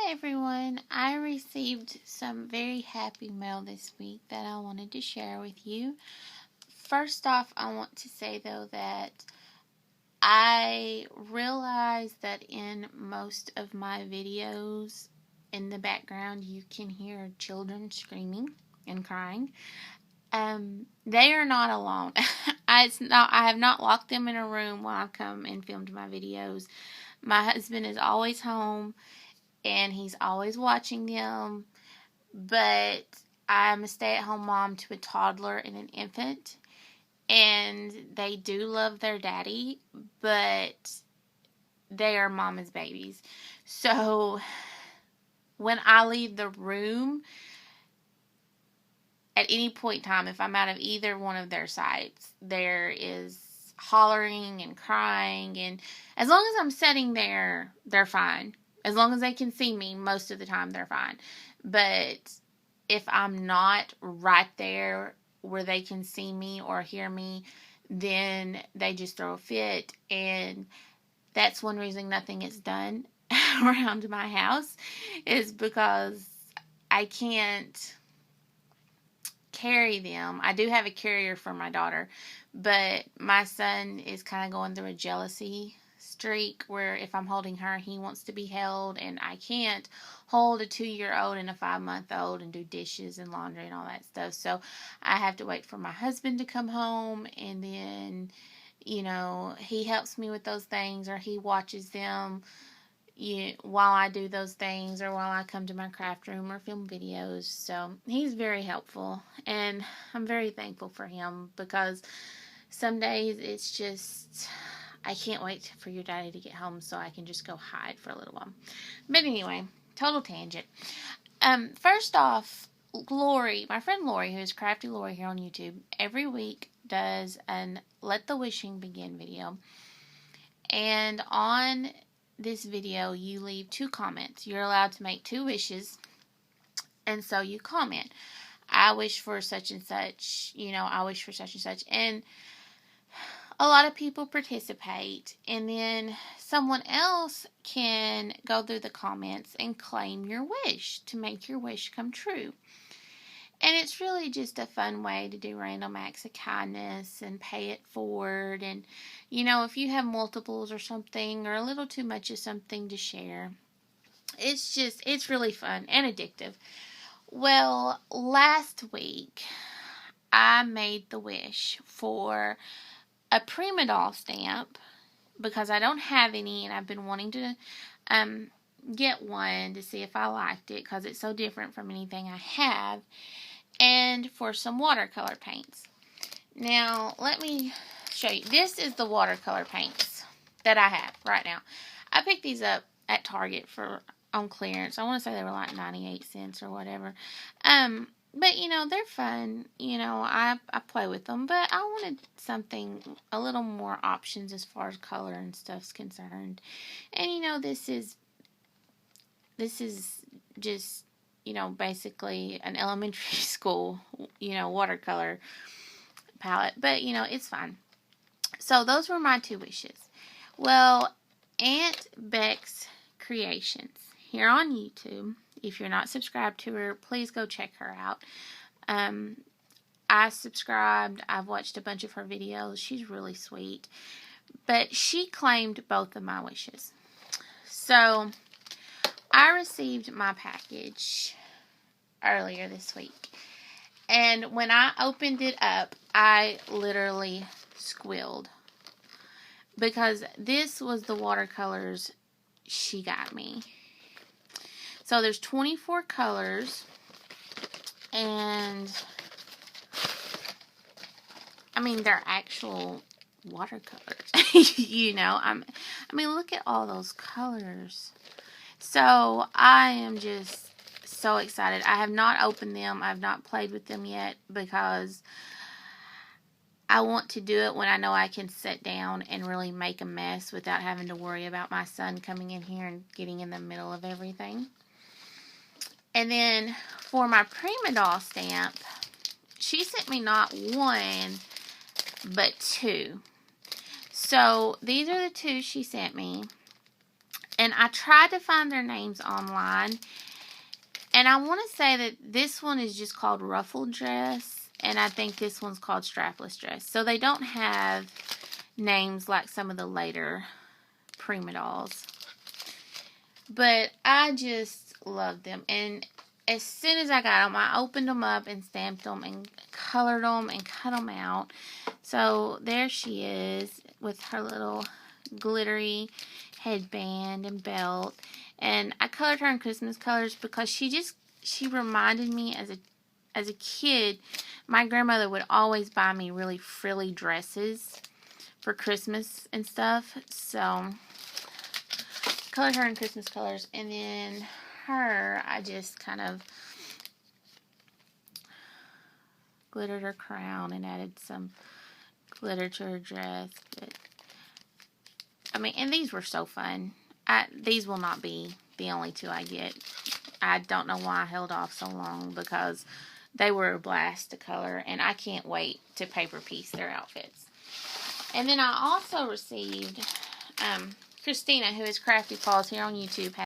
Hi everyone, I received some very happy mail this week that I wanted to share with you. First off, I want to say though that I realize that in most of my videos in the background you can hear children screaming and crying. They are not alone. I have not locked them in a room while I come and filmed my videos. My husband is always home and he's always watching them, but I'm a stay-at-home mom to a toddler and an infant, and they do love their daddy, but they are mama's babies. So when I leave the room, at any point in time, if I'm out of either one of their sides, there is hollering and crying, and as long as I'm sitting there, they're fine. As long as they can see me, most of the time they're fine. But if I'm not right there where they can see me or hear me, then they just throw a fit. And that's one reason nothing is done around my house, is because I can't carry them. I do have a carrier for my daughter, but my son is kind of going through a jealousy streak where if I'm holding her, he wants to be held, and I can't hold a 2-year-old and a 5-month-old and do dishes and laundry and all that stuff. So I have to wait for my husband to come home, and then, he helps me with those things, or he watches them while I do those things, or while I come to my craft room or film videos. So he's very helpful, and I'm very thankful for him, because some days it's just, I can't wait for your daddy to get home so I can just go hide for a little while. But anyway, total tangent. First off, Lori, my friend Lori, who is Crafty Lori here on YouTube, every week does an Let the Wishing Begin video. And on this video, you leave 2 comments. You're allowed to make 2 wishes, and so you comment, I wish for such and such, I wish for such and such, and a lot of people participate, and then someone else can go through the comments and claim your wish to make your wish come true. And it's really just a fun way to do random acts of kindness and pay it forward. And, if you have multiples or something, or a little too much of something to share, it's really fun and addictive. Well, last week, I made the wish for a Prima Doll stamp, because I don't have any, and I've been wanting to get one to see if I liked it, because it's so different from anything I have, and for some watercolor paints. Now, let me show you. This is the watercolor paints that I have right now. I picked these up at Target on clearance. I want to say they were like 98 cents or whatever. But, they're fun. I play with them. But I wanted something, a little more options as far as color and stuff's concerned. And, this is just, basically an elementary school, watercolor palette. But, it's fine. So, those were my 2 wishes. Well, AuntBecsCreations here on YouTube. If you're not subscribed to her, please go check her out. I subscribed. I've watched a bunch of her videos. She's really sweet. But she claimed both of my wishes. So, I received my package earlier this week. And when I opened it up, I literally squealed. Because this was the watercolors she got me. So there's 24 colors, and they're actual watercolors. Look at all those colors. So I am just so excited. I have not opened them. I have not played with them yet, because I want to do it when I know I can sit down and really make a mess without having to worry about my son coming in here and getting in the middle of everything. And then for my Prima Doll stamp, she sent me not 1, but 2. So these are the 2 she sent me. And I tried to find their names online. And I want to say that this one is just called Ruffled Dress. And I think this one's called Strapless Dress. So they don't have names like some of the later Prima dolls. But I just love them. And as soon as I got them, I opened them up and stamped them and colored them and cut them out. So there she is with her little glittery headband and belt. And I colored her in Christmas colors because she reminded me as a kid, my grandmother would always buy me really frilly dresses for Christmas and stuff. So colored her in Christmas colors, and then her, I just kind of glittered her crown and added some glitter to her dress. But I mean, and these were so fun. These will not be the only two I get. I don't know why I held off so long, because they were a blast to color, and I can't wait to paper piece their outfits. And then I also received Christina, who is CraftyPaws here on YouTube,